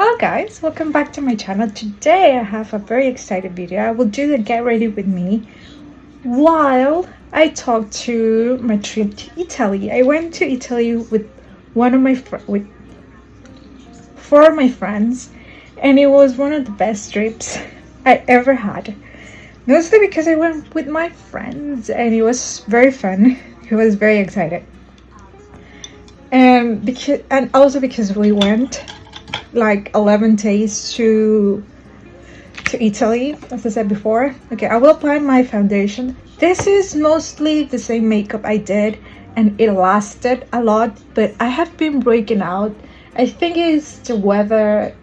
Hello guys, welcome back to my channel. Today I have a very excited video. I will do the get ready with me while I talk to my trip to Italy. I went to Italy with four of my friends, and it was one of the best trips I ever had. Mostly because I went with my friends and it was very fun. It was very excited. And also because we went like 11 days to Italy, as I said before. Okay, I will apply my foundation. This is mostly the same makeup I did and it lasted a lot, but I have been breaking out. I think it's the weather.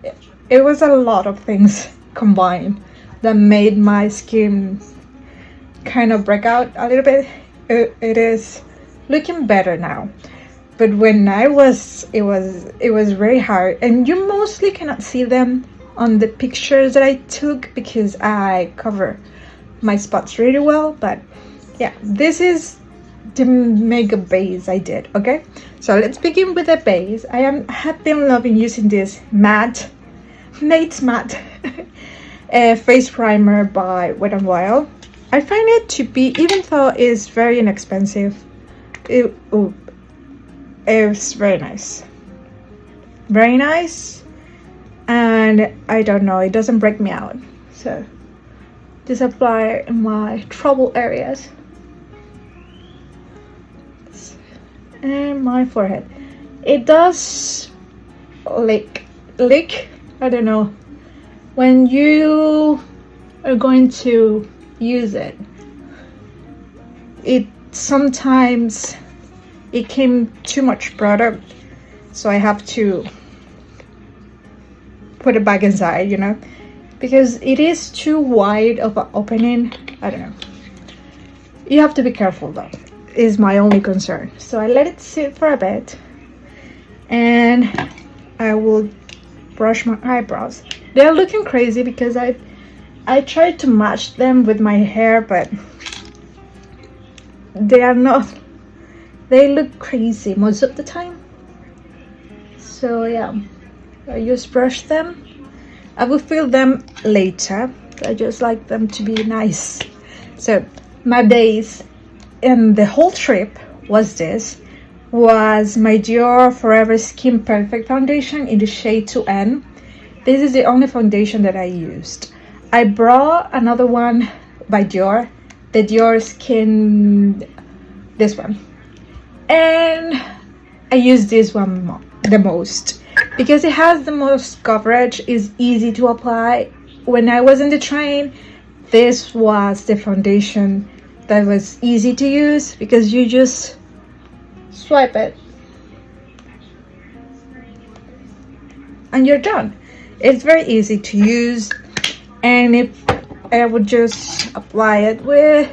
It was a lot of things combined that made my skin kind of break out a little bit. It is looking better now. But when it was very hard, and you mostly cannot see them on the pictures that I took because I cover my spots really well. But yeah, this is the makeup base I did. Okay, so let's begin with the base. I have been loving using this matte face primer by Wet n Wild. I find it to be, even though it's very inexpensive, it's very nice, and I don't know, it doesn't break me out. So just apply in my trouble areas and my forehead. It does lick, I don't know, when you are going to use it. Sometimes it came too much product, so I have to put it back inside, because it is too wide of an opening. I don't know, you have to be careful though, is my only concern. So I let it sit for a bit and I will brush my eyebrows. They're looking crazy because I tried to match them with my hair, but they are not. They look crazy most of the time. So yeah, I just brush them. I will fill them later. I just like them to be nice. So my base in the whole trip was my Dior Forever Skin Perfect foundation in the shade 2N. This is the only foundation that I used. I brought another one by Dior, the Dior Skin, this one. And I use this one the most because it has the most coverage, is easy to apply. When I was in the train, this was the foundation that was easy to use because you just swipe it and you're done. It's very easy to use, and if I would just apply it with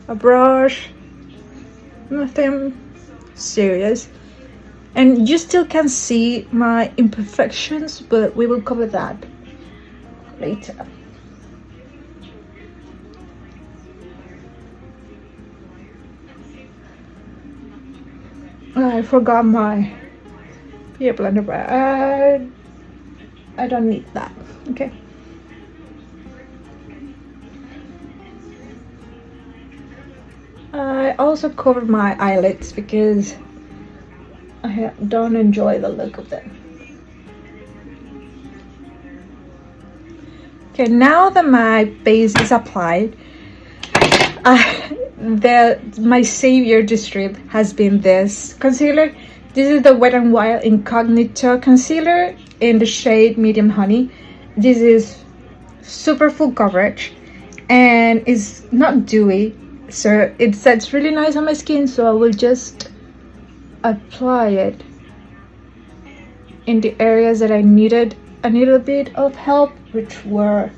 a brush, nothing serious, and you still can see my imperfections, but we will cover that later. I forgot my beauty blender, but I don't need that. Okay. I also covered my eyelids because I don't enjoy the look of them. Okay, now that my base is applied, my savior this trip has been this concealer. This is the Wet n Wild Incognito concealer in the shade Medium Honey. This is super full coverage and it's not dewy, so it sets really nice on my skin. So I will just apply it in the areas that I needed a little bit of help, which were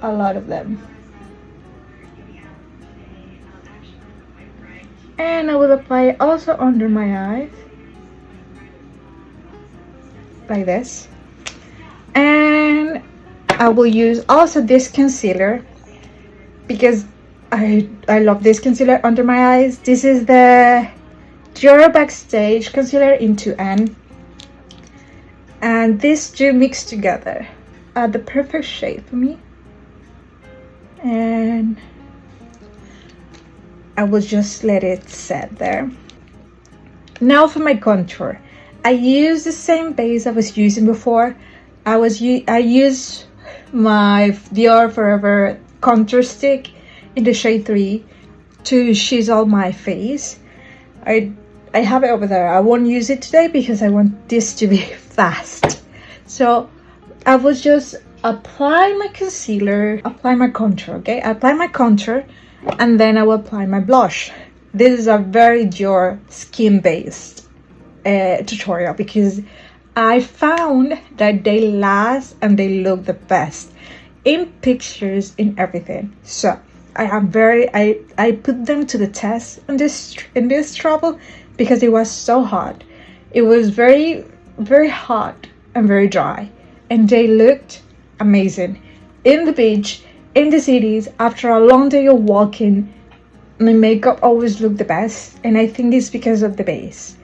a lot of them. And I will apply it also under my eyes like this. And I will use also this concealer because I love this concealer under my eyes. This is the Dior Backstage concealer in 2N. and these two mixed together are the perfect shade for me. And I will just let it set there. Now for my contour, I use the same base I was using before. I use my Dior Forever contour stick in the shade 3 to chisel my face. I have it over there. I won't use it today because I want this to be fast. So I will just apply my concealer, apply my contour, okay? I apply my contour and then I will apply my blush. This is a very Dior skin based tutorial because I found that they last and they look the best in pictures, in everything. So I put them to the test in this travel because it was so hot. It was very, very hot and very dry, and they looked amazing in the beach, in the cities. After a long day of walking, my makeup always looked the best, and I think it's because of the base.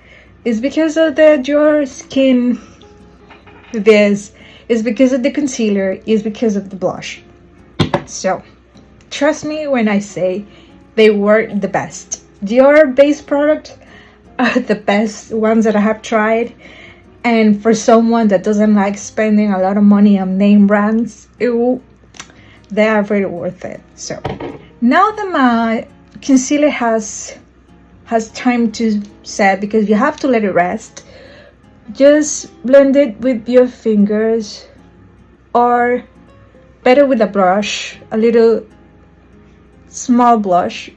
It's because of the Dior skin. This is because of the concealer. Is because of the blush. So trust me when I say they were the best. Dior base product are the best ones that I have tried. And for someone that doesn't like spending a lot of money on name brands, they are very worth it. So now that my concealer has time to set, because you have to let it rest, just blend it with your fingers, or better with a brush, a little small brush,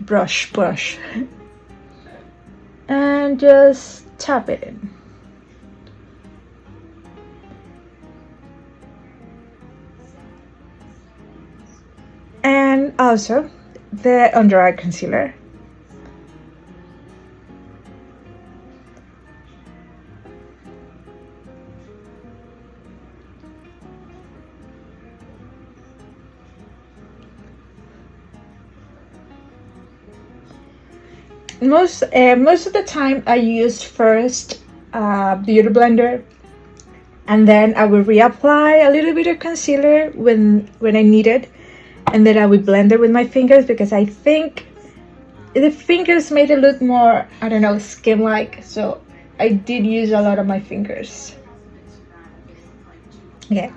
and just tap it in. And also the under eye concealer. Most of the time I use first beauty blender, and then I will reapply a little bit of concealer when I need it, and then I will blend it with my fingers because I think the fingers made it look more, I don't know, skin-like. So I did use a lot of my fingers. Okay,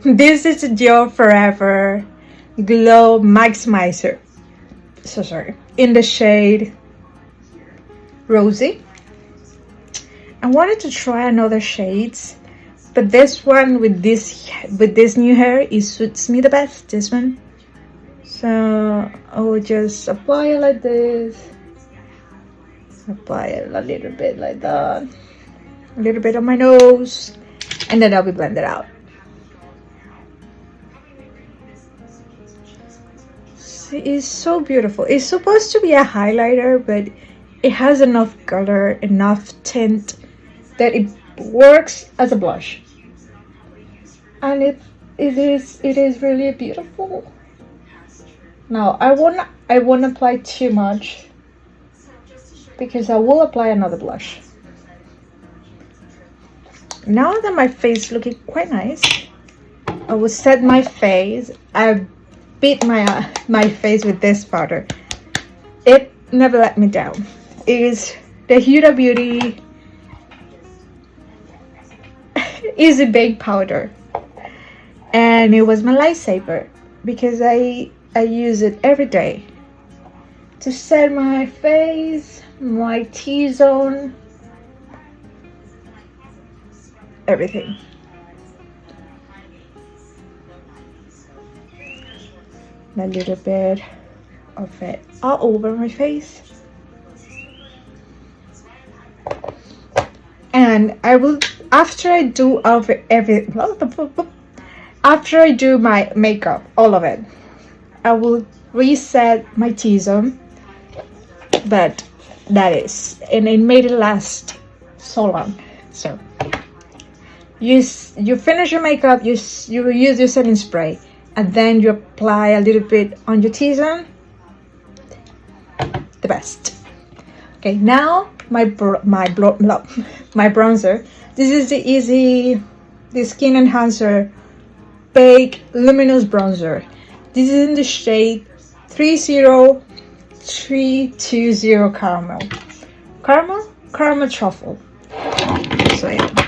this is a Dior Forever Glow Maximizer. So sorry, in the shade Rosy. I wanted to try another shades, but this one with this new hair, it suits me the best, this one. So I will just apply it like this, apply it a little bit like that, a little bit on my nose, and then I'll be blended out. See, it's so beautiful. It's supposed to be a highlighter, but it has enough color, enough tint that it works as a blush, and it is really beautiful. Now I won't apply too much because I will apply another blush. Now that my face is looking quite nice, I will set my face. I beat my face with this powder. It never let me down. It is the Huda Beauty Easy Bake Powder, and it was my lifesaver because I use it every day to set my face, my T-zone, everything. A little bit of it all over my face. And I will, after I do my makeup, all of it, I will reset my T-zone. But that is, and it made it last so long. So you finish your makeup, you use your setting spray, and then you apply a little bit on your T-zone. The best. Okay, now my bronzer. This is the the Skin Enhancer Bake Luminous Bronzer. This is in the shade 30320 Caramel. Caramel Truffle. So yeah.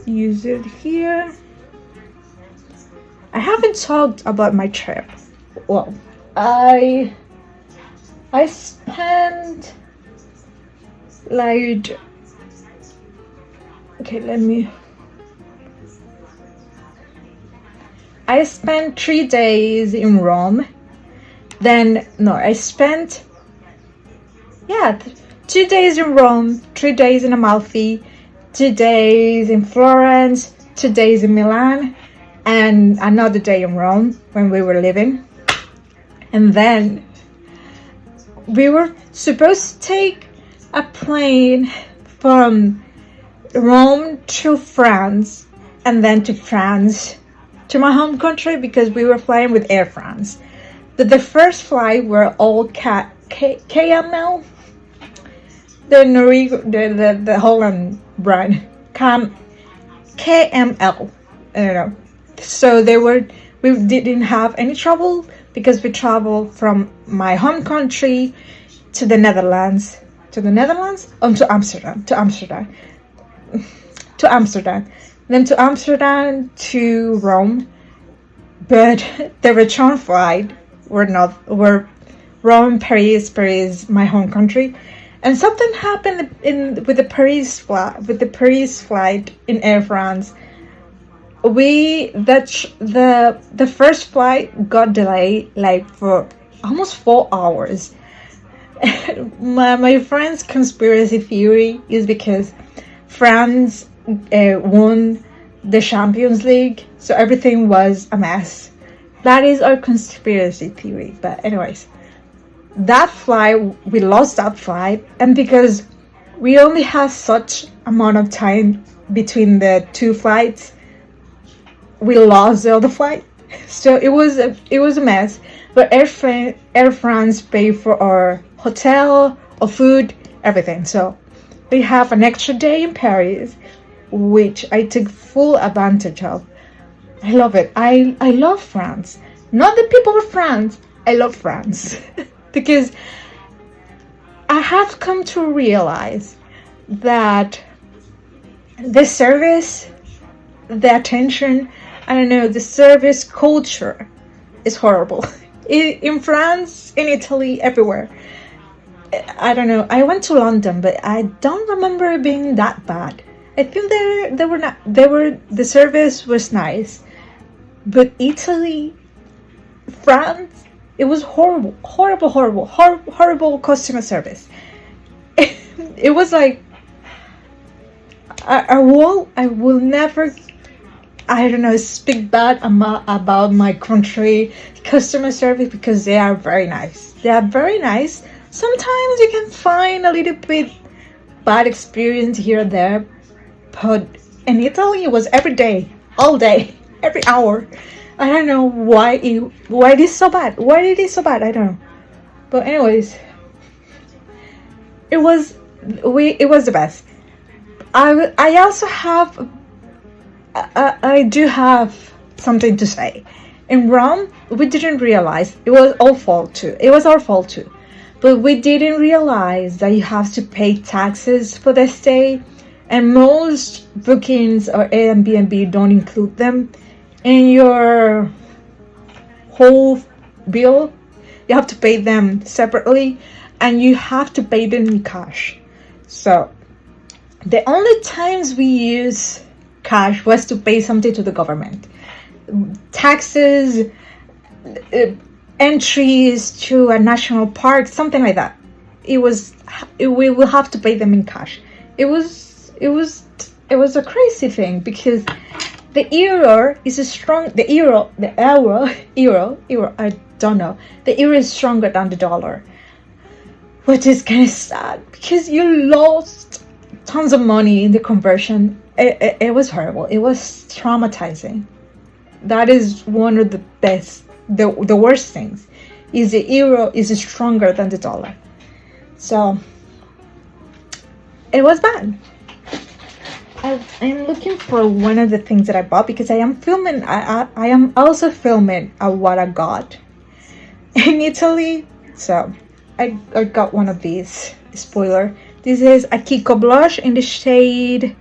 Use it here. I haven't talked about my trip. Well, I spent like, okay, I spent 3 days in Rome. Then, no, I spent, 2 days in Rome, 3 days in Amalfi, 2 days in Florence, 2 days in Milan, and another day in Rome when we were leaving. And then we were supposed to take a plane from Rome to France, and then to France, to my home country, because we were flying with Air France. But the first flight were all KML, the Holland brand, KML. I don't know. So we didn't have any trouble because we traveled from my home country to the Netherlands. To Amsterdam. Then to Amsterdam to Rome. But the return flight were Rome, Paris, my home country. And something happened with the Paris flight in Air France. The first flight got delayed like for almost 4 hours. My friend's conspiracy theory is because France won the Champions League, so everything was a mess. That is our conspiracy theory. But anyways, that flight, we lost that flight, and because we only had such amount of time between the two flights, we lost the other flight. So it was a mess. But Air France paid for our hotel, our food, everything. So we have an extra day in Paris, which I took full advantage of. I love it. I love France. Not the people of France. I love France. Because I have come to realize that the service, the attention, I don't know, the service culture is horrible. In France, in Italy, everywhere. I don't know. I went to London, but I don't remember it being that bad. I think the service was nice, but Italy, France, it was horrible customer service. It was like I will never, I don't know, speak bad about my country customer service, because they are very nice. They are very nice. Sometimes you can find a little bit bad experience here and there, but in Italy it was every day, all day, every hour. I don't know why it is so bad. Why it is so bad? I don't know. But anyways, it was the best. I also have I do have something to say. In Rome, we didn't realize it was our fault too. It was our fault too. But we didn't realize that you have to pay taxes for the stay, and most bookings or Airbnb don't include them in your whole bill. You have to pay them separately, and you have to pay them in cash. So the only times we use cash was to pay something to the government, taxes, entries to a national park, something like that. We will have to pay them in cash. It was a crazy thing, because the euro is I don't know. The euro is stronger than the dollar, which is kind of sad, because you lost tons of money in the conversion. It was horrible. It was traumatizing. That is one of the worst things, is the euro is stronger than the dollar. So it was bad. I'm looking for one of the things that I bought because I am filming. I am also filming what I got in Italy. So I got one of these. Spoiler. This is a Kiko blush in the shade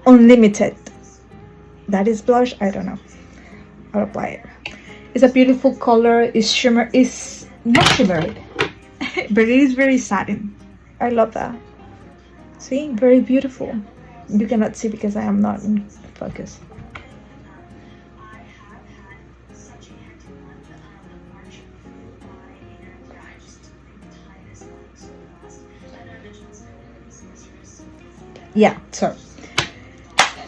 Unlimited. That is blush. I don't know. I'll apply it. It's a beautiful color. It's shimmer. It's not shimmered, but it is very satin. I love that. See, very beautiful. You cannot see because I am not in focus. Yeah, so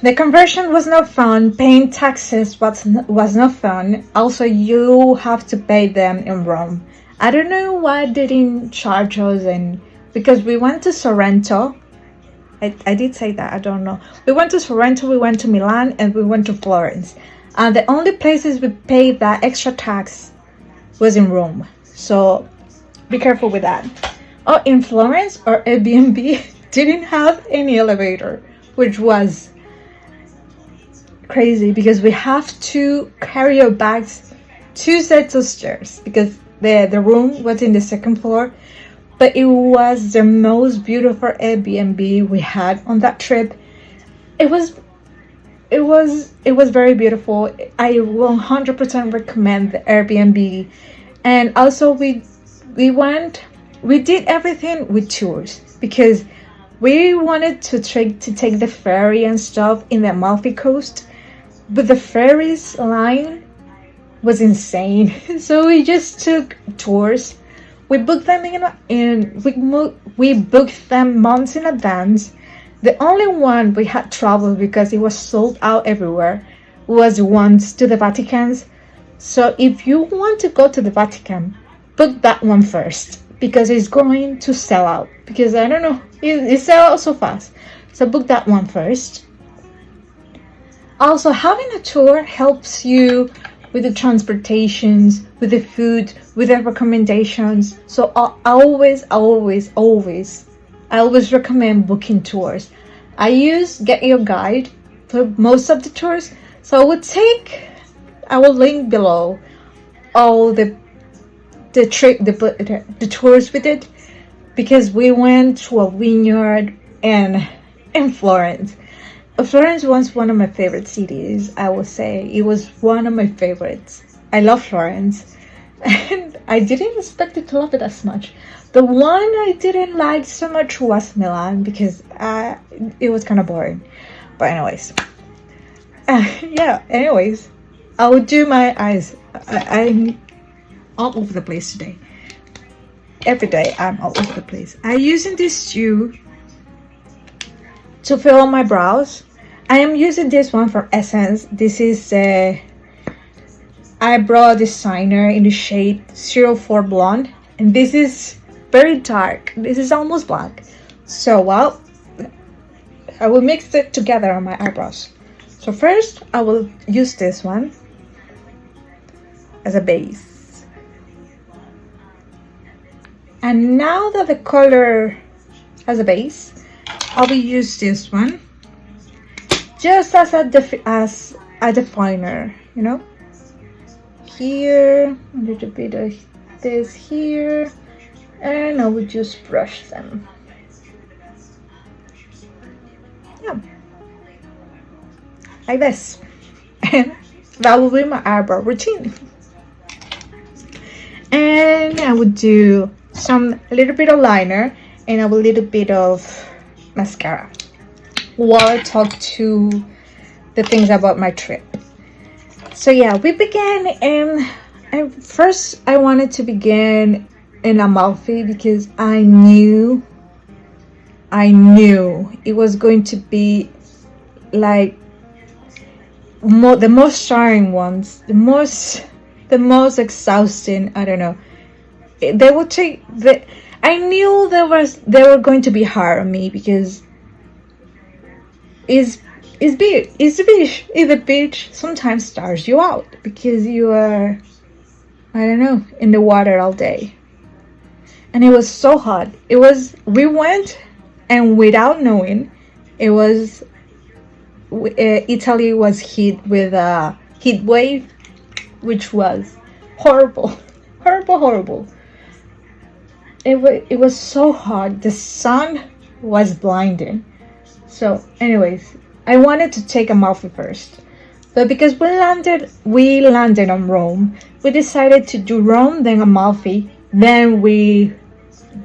the conversion was not fun. Paying taxes was not fun. Also, you have to pay them in Rome. I don't know why they didn't charge us, and because we went to Sorrento. I did say that, I don't know. We went to Sorrento, we went to Milan, and we went to Florence. And the only places we paid that extra tax was in Rome. So be careful with that. Oh, in Florence, our Airbnb didn't have any elevator, which was crazy because we have to carry our bags 2 sets of stairs because the room was in the 2nd floor. But it was the most beautiful Airbnb we had on that trip. It was very beautiful. I 100% recommend the Airbnb. And also we did everything with tours because we wanted to take the ferry and stuff in the Amalfi Coast, but the ferry's line was insane. So we just took tours. We booked them we booked them months in advance. The only one we had trouble because it was sold out everywhere was once to the Vatican's. So if you want to go to the Vatican, book that one first because it's going to sell out. Because I don't know, it sells out so fast. So book that one first. Also, having a tour helps you with the transportations, with the food, with the recommendations. So I always recommend booking tours. I use Get Your Guide for most of the tours. So I will link below all the tours we did because we went to a vineyard in Florence. Florence was one of my favorite cities, I would say. It was one of my favorites. I love Florence. And I didn't expect it to love it as much. The one I didn't like so much was Milan because it was kind of boring. But anyways. Anyways. I will do my eyes. I'm all over the place today. Every day I'm all over the place. I'm using this to fill my brows. I am using this one from Essence. This is a eyebrow designer in the shade 04 Blonde. And this is very dark. This is almost black. So, well, I will mix it together on my eyebrows. So first, I will use this one as a base. And now that the color has a base, I will use this one just as a definer, you know. Here, a little bit of this here, and I will just brush them. Yeah, like this. And that will be my eyebrow routine. And I would do a little bit of liner and a little bit of mascara while I talk to the things about my trip. So yeah, we began and first I wanted to begin in Amalfi because I knew it was going to be like the most tiring ones, the most exhausting. I don't know. They would take the. I knew they were going to be hard on me because it's the beach sometimes stars you out because you are, I don't know, in the water all day. And it was so hot. We went and without knowing, It was Italy was hit with a heat wave, which was horrible, horrible. It was so hot. The sun was blinding. So, anyways, I wanted to take Amalfi first, but because we landed on Rome, we decided to do Rome, then Amalfi, then we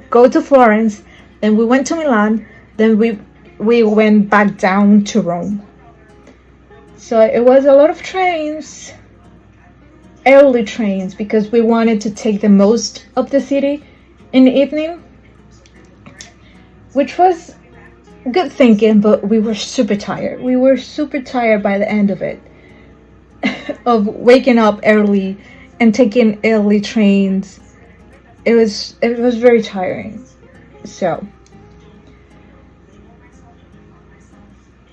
go to Florence, then we went to Milan, then we went back down to Rome. So it was a lot of trains, early trains, because we wanted to take the most of the city in the evening, which was good thinking, but we were super tired. We were super tired by the end of it, of waking up early and taking early trains. It was very tiring. So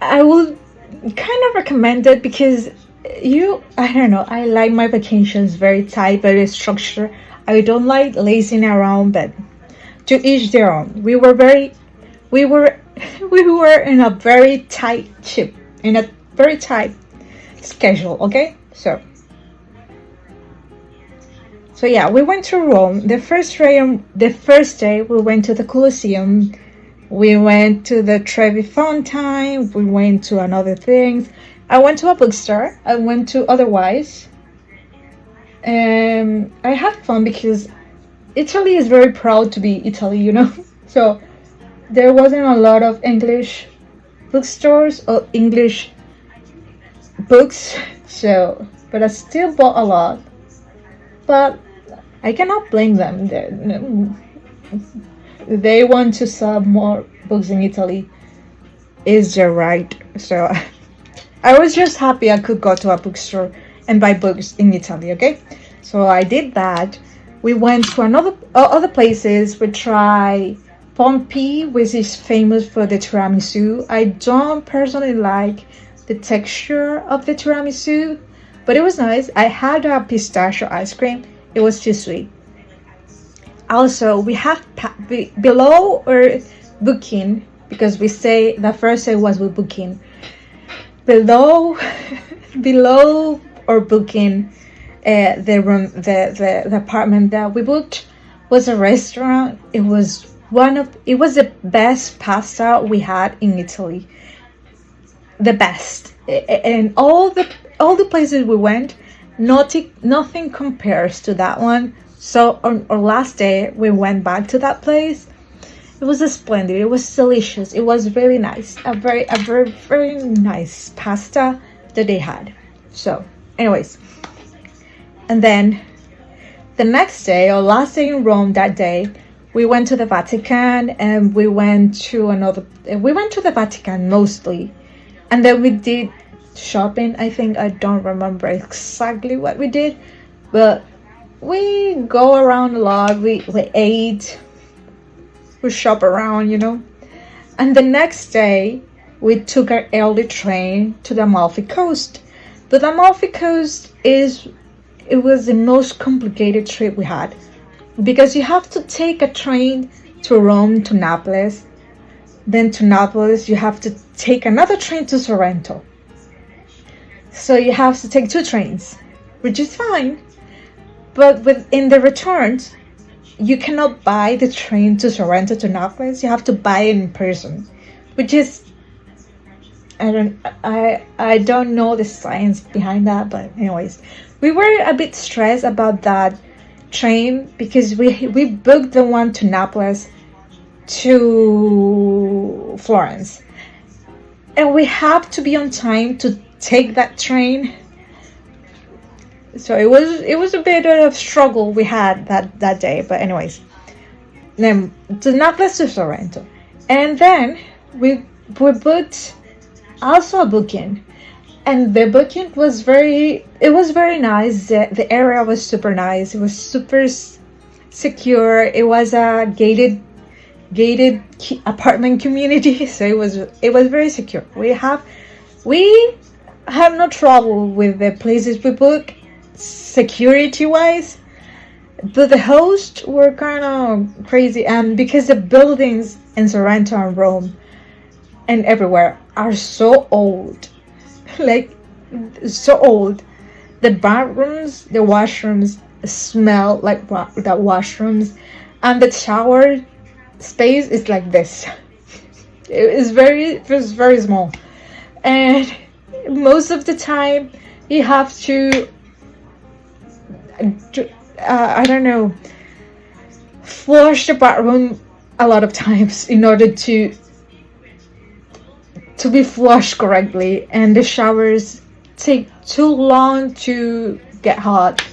I would kind of recommend it because I don't know, I like my vacations very tight, very structured. I don't like lazing around, but to each their own. We were in a very tight ship, in a very tight schedule, okay? So yeah, we went to Rome. The first day we went to the Colosseum. We went to the Trevi Fountain. We went to another things. I went to a bookstore. I went to Otherwise. I had fun because Italy is very proud to be Italy, you know? So there wasn't a lot of English bookstores or English books. So, but I still bought a lot. But I cannot blame them. They want to sell more books in Italy. Is their right. So I was just happy I could go to a bookstore and buy books in Italy, okay? So I did that. We went to other places. We tried Pompeii, which is famous for the tiramisu. I don't personally like the texture of the tiramisu, but it was nice. I had a pistachio ice cream. It was too sweet. Also, we have below or booking, because we say the first day was with booking. Below or booking, the room, the apartment that we booked was a restaurant. It was the best pasta we had in Italy. The best, and all the places we went, nothing compares to that one. So on our last day, we went back to that place. It was splendid. It was delicious. It was really nice. A very nice pasta that they had. So, anyways, and then the next day, or last day in Rome that day, we went to the Vatican, and we went to the Vatican mostly, and then we did shopping. I think I don't remember exactly what we did, but we go around a lot. We ate, we shop around, you know. And the next day we took our early train to the Amalfi Coast. But the Amalfi Coast was the most complicated trip we had, because you have to take a train to Rome, to Naples. Then to Naples you have to take another train to Sorrento. So you have to take 2 trains, which is fine. But in the returns, you cannot buy the train to Sorrento to Naples. You have to buy it in person, which is, I don't know the science behind that. But anyways, we were a bit stressed about that train because we booked the one to Naples to Florence, and we have to be on time to take that train. So it was a bit of struggle we had that day. But anyways, then to Naples to Sorrento, and then we booked also a booking, and the booking was very nice. The area was super nice. It was super secure. It was a gated apartment community, so it was very secure. We have no trouble with the places we book security wise, but the hosts were kind of crazy, and because the buildings in Sorrento and Rome, and everywhere are so old. Like, so old. The bathrooms, the washrooms smell like the washrooms, and the shower space is like this. It was very small, and most of the time you have to I don't know, flush the bathroom a lot of times in order to be flushed correctly, and the showers take too long to get hot.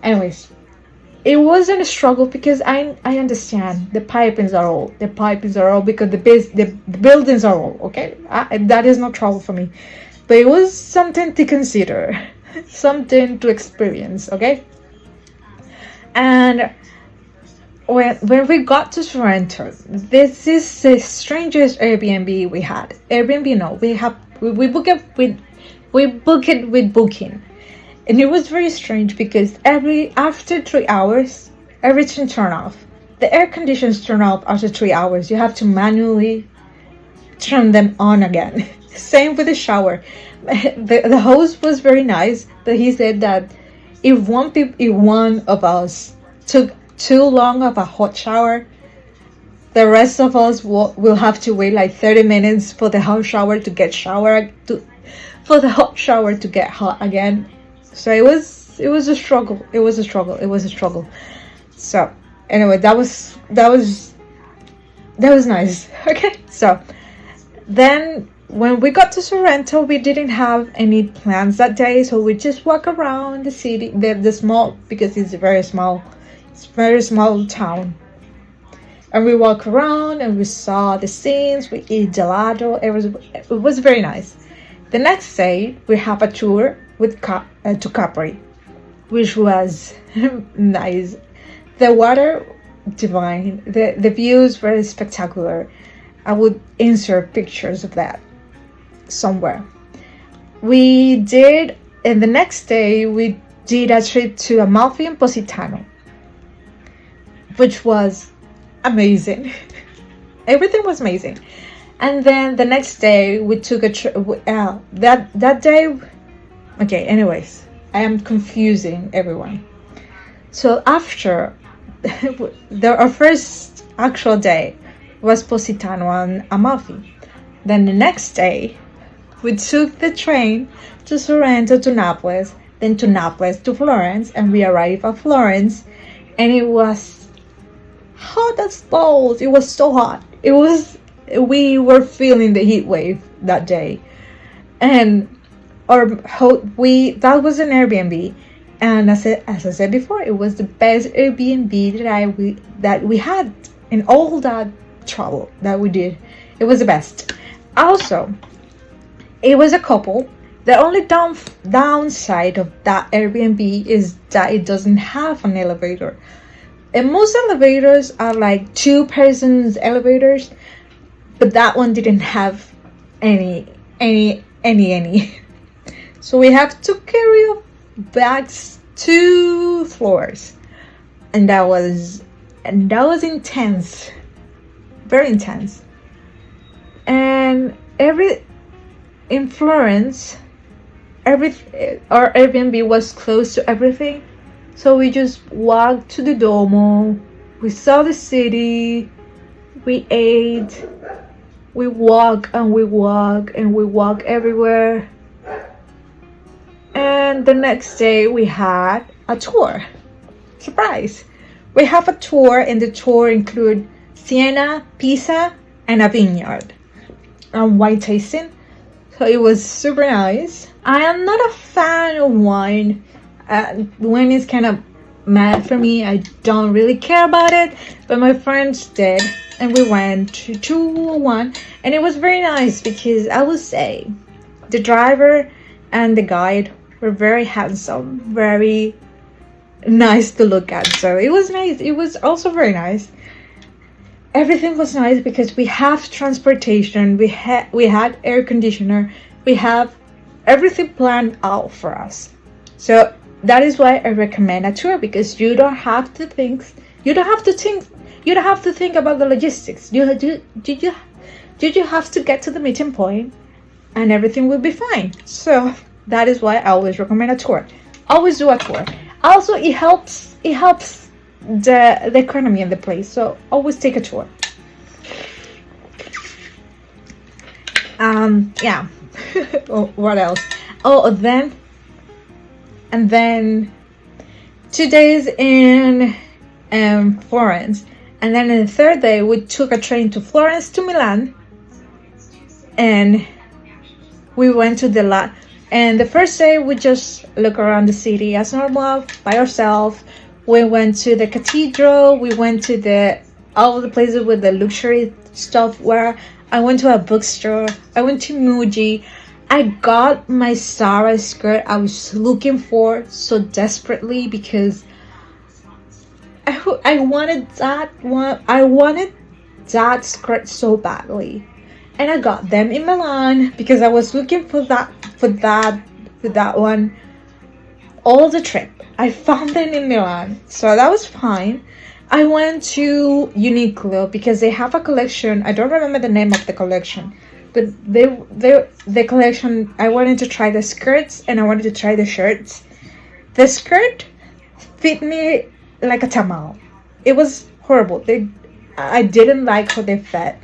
Anyways, it wasn't a struggle because I understand the pipings are old. The pipings are old because the buildings are old. Okay, that is no trouble for me, but it was something to consider, something to experience. Okay, and when we got to Sorrento, this is the strangest Airbnb we had. Airbnb, no, we book it with Booking. And it was very strange because after 3 hours, everything turned off. The air conditions turn off after 3 hours. You have to manually turn them on again. Same with the shower. The host was very nice, but he said that if one of us took too long of a hot shower, the rest of us will have to wait like 30 minutes for the hot shower to get for the hot shower to get hot again. So it was a struggle. It was a struggle. So anyway, that was nice. Okay, so then when we got to Sorrento, we didn't have any plans that day, so we just walk around the city, the small, because it's a very small town. And we walk around and we saw the scenes. We eat gelato. It was very nice. The next day we have a tour to Capri, which was nice. The water, divine. The views very spectacular. I would insert pictures of that somewhere. And the next day we did a trip to Amalfi and Positano, which was amazing. Everything was amazing. And then the next day we took a trip. That day. Okay, anyways, I am confusing everyone. So after our first actual day was Positano and Amalfi. Then the next day, we took the train to Sorrento to Naples, then to Naples to Florence, and we arrived at Florence, and it was hot as balls. It was so hot. We were feeling the heat wave that day, and that was an Airbnb, and as I said before, it was the best Airbnb that we had in all that travel that we did. It was the best. Also, it was a couple. The only downside of that Airbnb is that it doesn't have an elevator. And most elevators are like 2-person elevators, but that one didn't have any. So we have to carry our bags 2 floors, and that was intense, very intense. And in Florence, our Airbnb was close to everything, so we just walked to the Duomo. We saw the city. We ate. We walk everywhere. And the next day we had a tour. Surprise! We have a tour, and the tour include Siena, Pisa, and a vineyard and wine tasting. So it was super nice. I am not a fan of wine. Wine is kind of mad for me. I don't really care about it, but my friends did, and we went to one, and it was very nice because I would say the driver and the guide were very handsome, very nice to look at. So it was nice. It was also very nice. Everything was nice because we have transportation, we had air conditioner, we have everything planned out for us. So that is why I recommend a tour, because you don't have to think about the logistics. You just have to get to the meeting point and everything will be fine. So that is why I always recommend a tour. Always do a tour. Also, it helps the economy in the place. So always take a tour. Yeah. Oh, what else? Oh, then 2 days in Florence, and then on the third day we took a train to Florence to Milan, and we went to the and the first day we just look around the city as normal by ourselves. We went to the cathedral, we went to all the places with the luxury stuff, where I went to a bookstore, I went to Muji. I got my Zara skirt I was looking for so desperately, because I wanted that one. I wanted that skirt so badly, and I got them in Milan because I was looking for that one all the trip. I found them in Milan, so that was fine. I went to Uniqlo because they have a collection. I don't remember the name of the collection, but the collection. I wanted to try the skirts and I wanted to try the shirts. The skirt fit me like a tamal. It was horrible. I didn't like how they fit,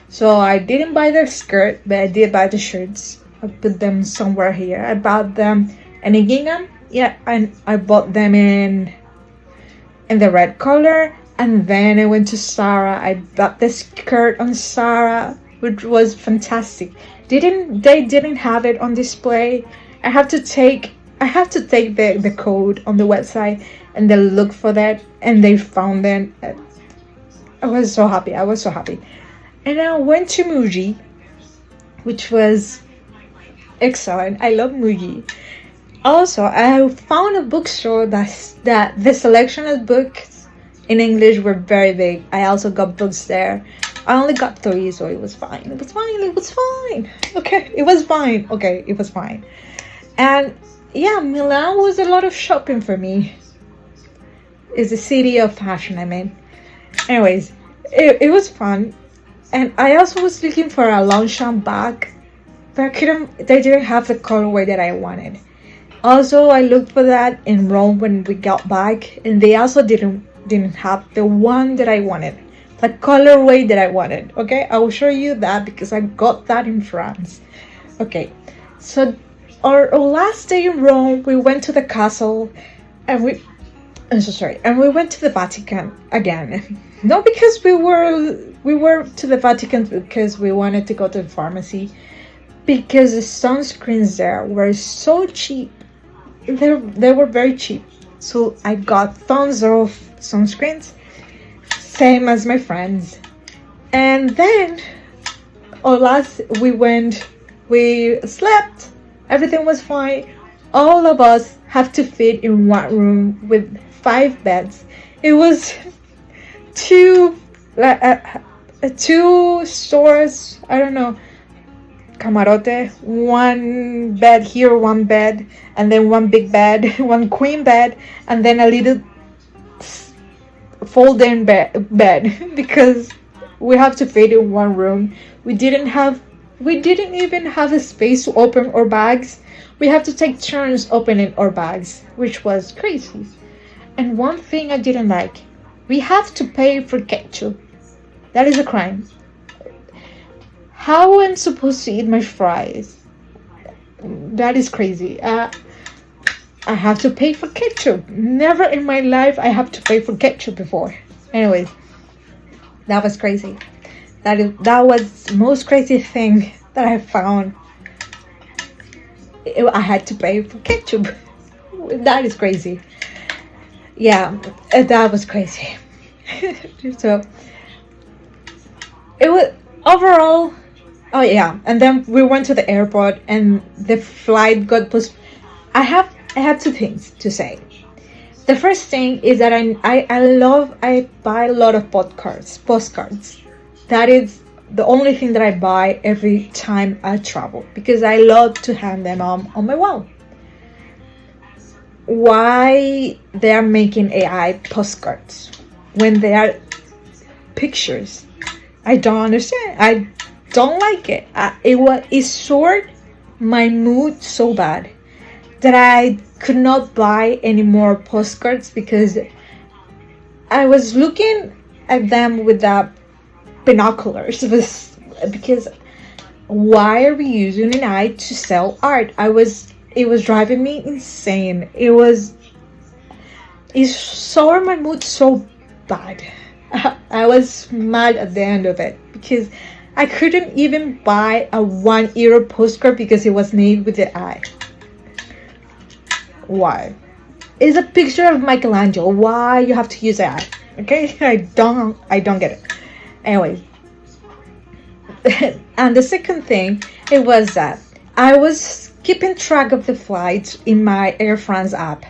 so I didn't buy the skirt, but I did buy the shirts. I put them somewhere here. I bought them in Gingham. Yeah, and I bought them in the red color, and then I went to Zara. I bought the skirt on Zara, which was fantastic. They didn't have it on display. I have to take the code on the website and then look for that, and they found them. I was so happy. And I went to Muji, which was excellent. I love Muji. Also, I found a bookstore that the selection of books in English were very big. I also got books there. I only got 3, so it was fine. It was fine. Okay, it was fine. And yeah, Milan was a lot of shopping for me. It's a city of fashion, I mean. Anyways, it was fun. And I also was looking for a Longchamp bag, but they didn't have the colorway that I wanted. Also, I looked for that in Rome when we got back, and they also didn't have the one that I wanted, the colorway that I wanted. Okay, I will show you that because I got that in France. Okay, so our last day in Rome, we went to the castle, and we went to the Vatican again. Not because we were to the Vatican because we wanted to go to the pharmacy, because the sunscreens there were so cheap. They were very cheap, so I got tons of sunscreens, same as my friends. And then we slept, everything was fine. All of us have to fit in one room with 5 beds. It was two stores, I don't know, camarote, 1 bed here, 1 bed, and then 1 big bed, 1 queen bed, and then a little fold-in bed because we have to fit in one room. We didn't even have a space to open our bags. We have to take turns opening our bags, which was crazy. And one thing I didn't like, we have to pay for ketchup. That is a crime. How am I supposed to eat my fries? That is crazy. I have to pay for ketchup. Never in my life I have to pay for ketchup before. Anyways, that was crazy. That was the most crazy thing that I found. I had to pay for ketchup. That is crazy. Yeah, that was crazy. So it was overall. Oh yeah, and then we went to the airport and the flight got postponed. I have 2 things to say. The first thing is that I buy a lot of postcards. That is the only thing that I buy every time I travel because I love to hang them on my wall. Why they are making AI postcards when they are pictures? I don't understand. I don't like it. It soared my mood so bad that I could not buy any more postcards because I was looking at them with the binoculars. Because why are we using an eye to sell art? It was driving me insane. It soared my mood so bad. I was mad at the end of it because I couldn't even buy a €1 postcard because it was made with the eye. Why? It's a picture of Michelangelo. Why you have to use the eye? Okay, I don't get it. Anyway, and the second thing, it was that I was keeping track of the flights in my Air France app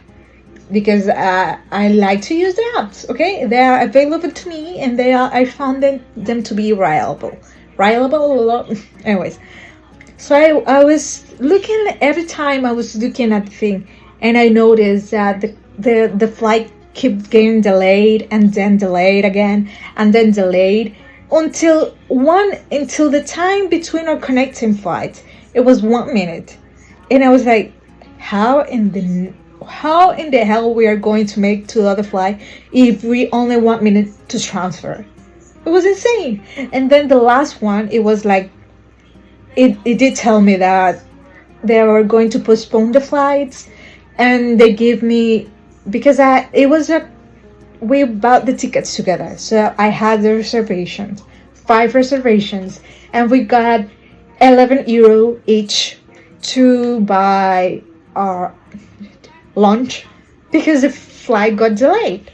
because I like to use the apps. Okay, they are available to me, and I found them to be reliable. Anyways, so I was looking every time I was looking at the thing, and I noticed that the flight kept getting delayed and then delayed again and then delayed until the time between our connecting flights, it was 1 minute, and I was like, how in the hell we are going to make to the other flight if we only 1 minute to transfer? It was insane. And then the last one, it was like, it did tell me that they were going to postpone the flights, and they gave me, because we bought the tickets together, so I had the reservations, 5 reservations, and we got €11 each to buy our lunch because the flight got delayed.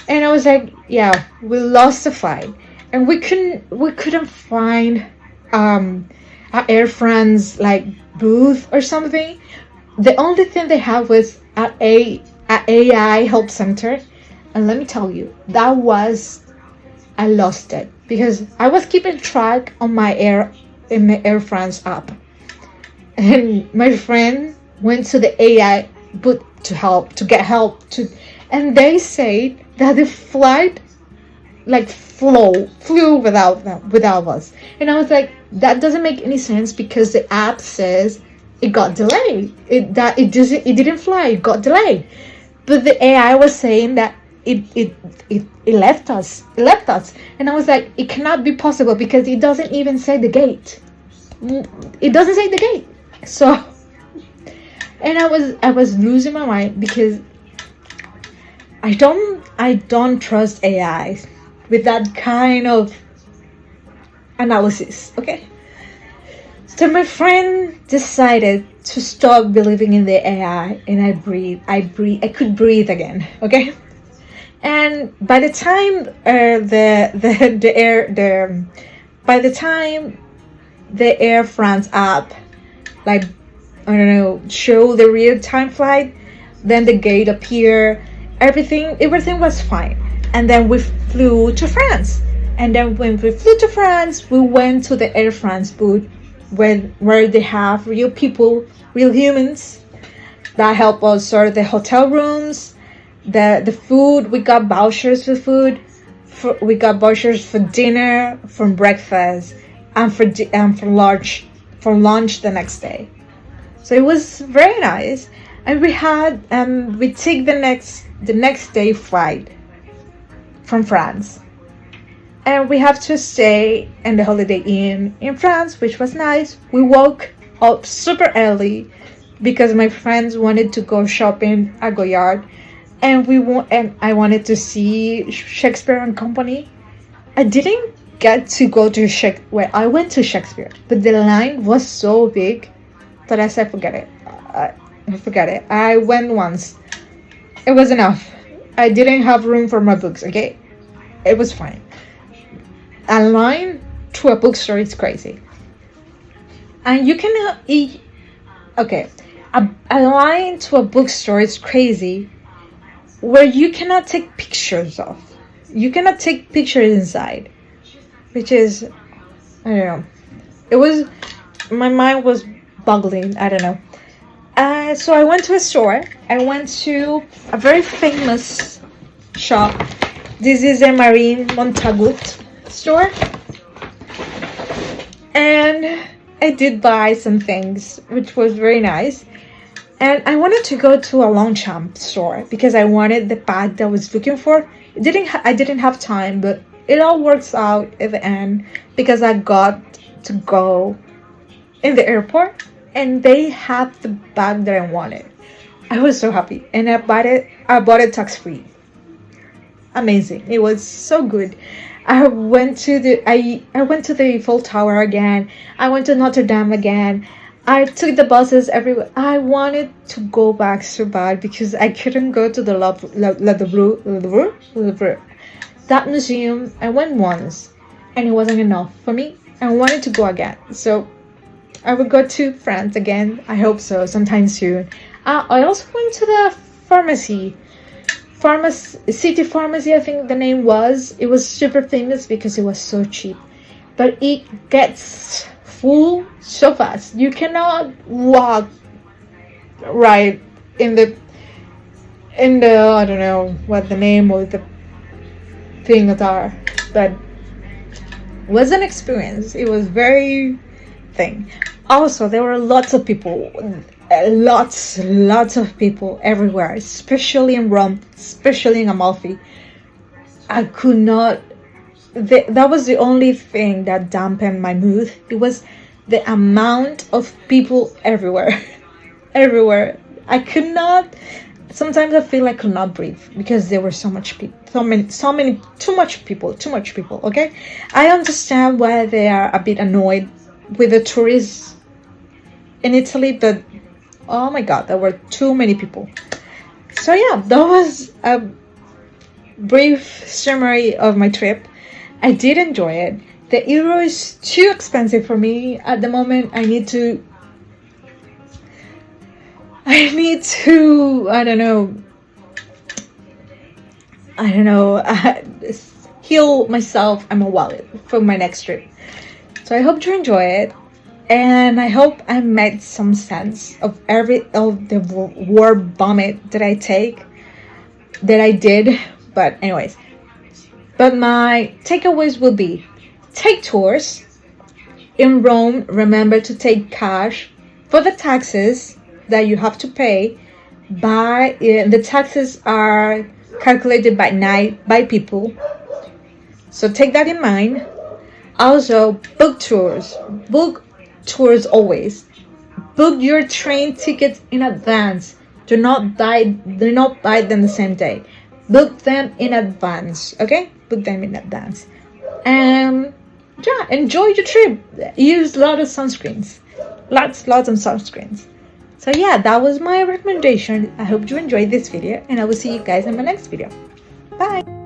And I was like, yeah, we lost the flight, and we couldn't find an Air France like booth or something. The only thing they have was at AI help center, and let me tell you, I lost it because I was keeping track on my Air France app, and my friend went to the AI booth to get help, and they say that the flight like flew without us, and I was like, that doesn't make any sense because the app says it got delayed. It didn't fly. It got delayed, but the AI was saying that it left us. And I was like, it cannot be possible because it doesn't even say the gate. It doesn't say the gate. So, and I was losing my mind because I don't trust AI with that kind of analysis. Okay. So my friend decided to stop believing in the AI, and I could breathe again. Okay. And by the time the Air France app, like, I don't know, show the real time flight, then the gate appeared, everything was fine. And then we flew to France. And then when we flew to France, we went to the Air France booth where they have real people, real humans that help us sort the hotel rooms, the food. We got vouchers for food. We got vouchers for dinner, for breakfast, and for lunch the next day. So it was very nice. And we take the next day flight from France. And we have to stay in the Holiday Inn in France, which was nice. We woke up super early because my friends wanted to go shopping at Goyard, and I wanted to see Shakespeare and Company. I didn't get to go to Shakespeare. I went to Shakespeare, but the line was so big that I said, forget it. I went once. It was enough. I didn't have room for my books. Okay, it was fine. A line to a bookstore is crazy, and you cannot eat. Okay, a line to a bookstore is crazy, where you cannot take pictures of. You cannot take pictures inside, which is, I don't know. It was, my mind was boggling. I don't know. So I went to a store. I went to a very famous shop. This is a Marine Montagut store, And I did buy some things, which was very nice. And I wanted to go to a Longchamp store because I wanted the bag that I was looking for. I didn't have time, but it all works out at the end because I got to go in the airport and they had the bag that I wanted. I was so happy, and I bought it tax-free. Amazing. It was so good. I went to the Eiffel Tower again. I went to Notre Dame again. I took the buses everywhere. I wanted to go back so bad because I couldn't go to the Louvre. That museum, I went once and it wasn't enough for me. I wanted to go again. So I will go to France again. I hope so, sometime soon. I also went to the City Pharmacy, I think the name was. It was super famous because it was so cheap. But it gets full so fast. You cannot walk right in the I don't know what the name of the things are, but it was an experience. It was very thing. Also, there were lots of people, lots of people everywhere, especially in Rome, especially in Amalfi. I could not. That was the only thing that dampened my mood. It was the amount of people everywhere, everywhere. I could not. Sometimes I feel I could not breathe because there were so much people, too much people. Okay, I understand why they are a bit annoyed with the tourists in Italy, but oh my God, there were too many people. So yeah, that was a brief summary of my trip. I did enjoy it. The euro is too expensive for me at the moment. I need to I don't know heal myself and my wallet for my next trip. So I hope you enjoy it, and I hope I made some sense of the war vomit that I did. But anyways, my takeaways will be: take tours. In Rome, remember to take cash for the taxes that you have to pay. The taxes are calculated by people, so take that in mind. Also, book tours always. Book your train tickets in advance. Do not buy them the same day. Book them in advance, okay? Book them in advance. And yeah, enjoy your trip. Use lots of sunscreens. Lots of sunscreens. So yeah, that was my recommendation. I hope you enjoyed this video, and I will see you guys in my next video. Bye!